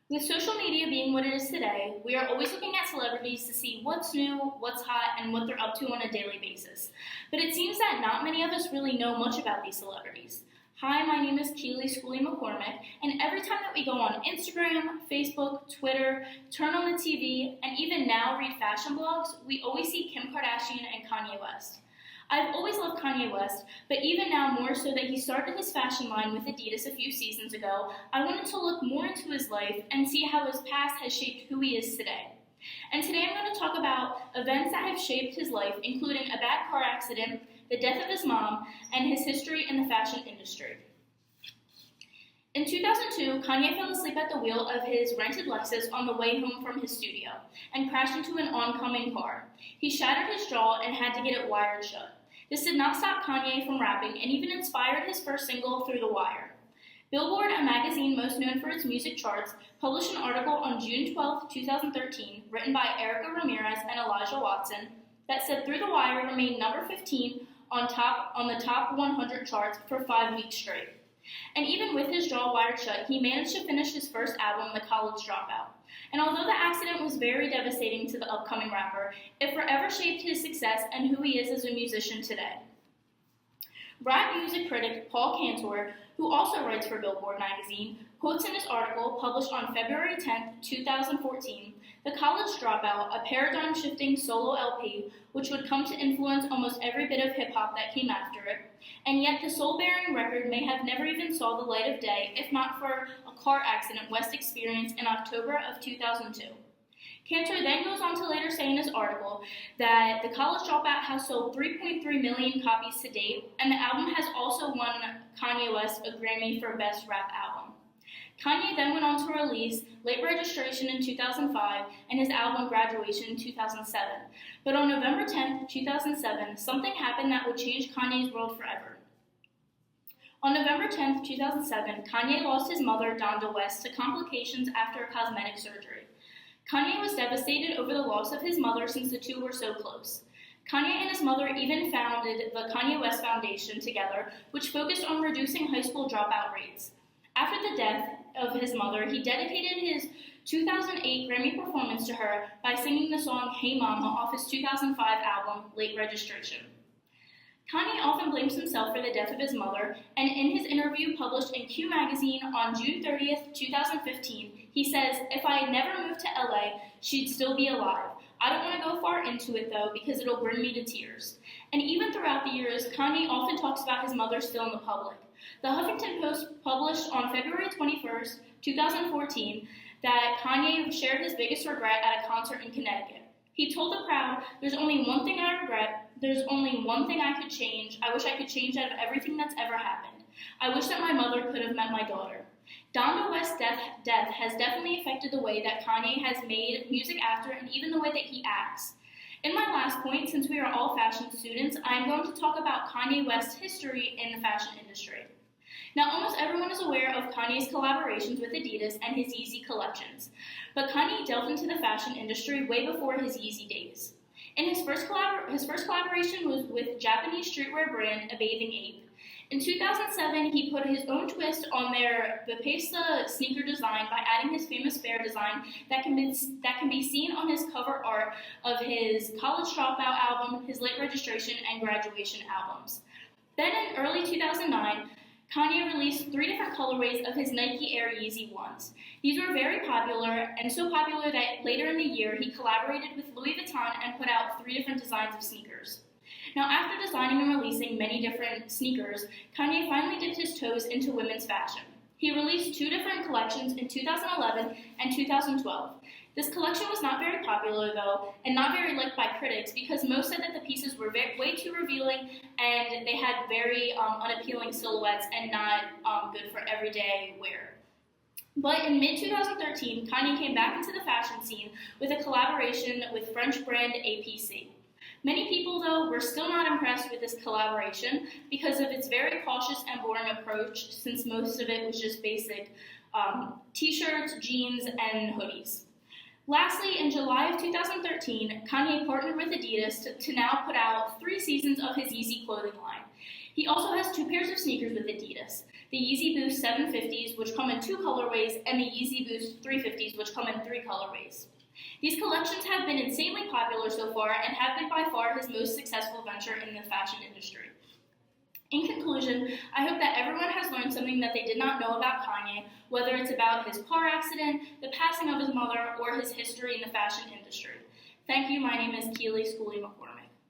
With social media being what it is today, we are always looking at celebrities to see what's new, what's hot, and what they're up to on a daily basis. But it seems that not many of us really know much about these celebrities. Hi, my name is Keely, Schooley-McCormick, and every time that we go on Instagram, Facebook, Twitter, turn on the TV, and even now read fashion blogs, we always see Kim Kardashian and Kanye West. I've always loved Kanye West, but even now more so that he started his fashion line with Adidas a few seasons ago, I wanted to look more into his life and see how his past has shaped who he is today. And today I'm going to talk about events that have shaped his life, including a bad car accident, the death of his mom, and his history in the fashion industry. In 2002, Kanye fell asleep at the wheel of his rented Lexus on the way home from his studio and crashed into an oncoming car. He shattered his jaw and had to get it wired shut. This did not stop Kanye from rapping and even inspired his first single, Through the Wire. Billboard, a magazine most known for its music charts, published an article on June 12, 2013, written by Erica Ramirez and Elijah Watson, that said Through the Wire remained number 15 on the top 100 charts for 5 weeks straight. And even with his jaw wired shut, he managed to finish his first album, The College Dropout. And although the accident was very devastating to the upcoming rapper, it forever shaped his success and who he is as a musician today. Rap music critic Paul Cantor, who also writes for Billboard magazine, quotes in his article published on February 10, 2014, The College Dropout, a paradigm-shifting solo LP, which would come to influence almost every bit of hip-hop that came after it, and yet the soul-bearing record may have never even saw the light of day if not for a car accident West experienced in October of 2002. Cantor then goes on to later say in his article that The College Dropout has sold 3.3 million copies to date, and the album has also won Kanye West a Grammy for Best Rap Album. Kanye then went on to release Late Registration in 2005 and his album Graduation in 2007. But on November 10, 2007, something happened that would change Kanye's world forever. On November 10, 2007, Kanye lost his mother, Donda West, to complications after a cosmetic surgery. Kanye was devastated over the loss of his mother since the two were so close. Kanye and his mother even founded the Kanye West Foundation together, which focused on reducing high school dropout rates. After the death of his mother, he dedicated his 2008 Grammy performance to her by singing the song Hey Mama off his 2005 album, Late Registration. Kanye often blames himself for the death of his mother, and in his interview published in Q Magazine on June 30th, 2015, he says, "If I had never moved to LA, she'd still be alive. I don't want to go far into it, though, because it'll bring me to tears." And even throughout the years, Kanye often talks about his mother still in the public. The Huffington Post published on February 21st, 2014, that Kanye shared his biggest regret at a concert in Connecticut. He told the crowd, "There's only one thing I regret. There's only one thing I could change. I wish I could change out of everything that's ever happened. I wish that my mother could have met my daughter." Donda West's death has definitely affected the way that Kanye has made music after and even the way that he acts. In my last point, since we are all fashion students, I am going to talk about Kanye West's history in the fashion industry. Now, almost everyone is aware of Kanye's collaborations with Adidas and his Yeezy collections, but Kanye delved into the fashion industry way before his Yeezy days. And his first collaboration was with Japanese streetwear brand A Bathing Ape. In 2007, he put his own twist on their Bapesta sneaker design by adding his famous bear design that can be seen on his cover art of his College Dropout album, his Late Registration, and Graduation albums. Then in early 2009, Kanye released 3 different colorways of his Nike Air Yeezy 1s. These were very popular, and so popular that later in the year he collaborated with Louis Vuitton and put out 3 different designs of sneakers. Now, after designing and releasing many different sneakers, Kanye finally dipped his toes into women's fashion. He released 2 different collections in 2011 and 2012. This collection was not very popular, though, and not very liked by critics because most said that the pieces were way too revealing and they had very unappealing silhouettes and not good for everyday wear. But in mid-2013, Kanye came back into the fashion scene with a collaboration with French brand APC. Many people, though, were still not impressed with this collaboration because of its very cautious and boring approach, since most of it was just basic t-shirts, jeans, and hoodies. Lastly, in July of 2013, Kanye partnered with Adidas to now put out 3 seasons of his Yeezy clothing line. He also has 2 pairs of sneakers with Adidas. the Yeezy Boost 750s, which come in 2 colorways, and the Yeezy Boost 350s, which come in 3 colorways. These collections have been insanely popular so far and have been by far his most successful venture in the fashion industry. In conclusion, I hope that everyone has learned something that they did not know about Kanye, whether it's about his car accident, the passing of his mother, or his history in the fashion industry. Thank you. My name is Keely, Schooley-McCormick.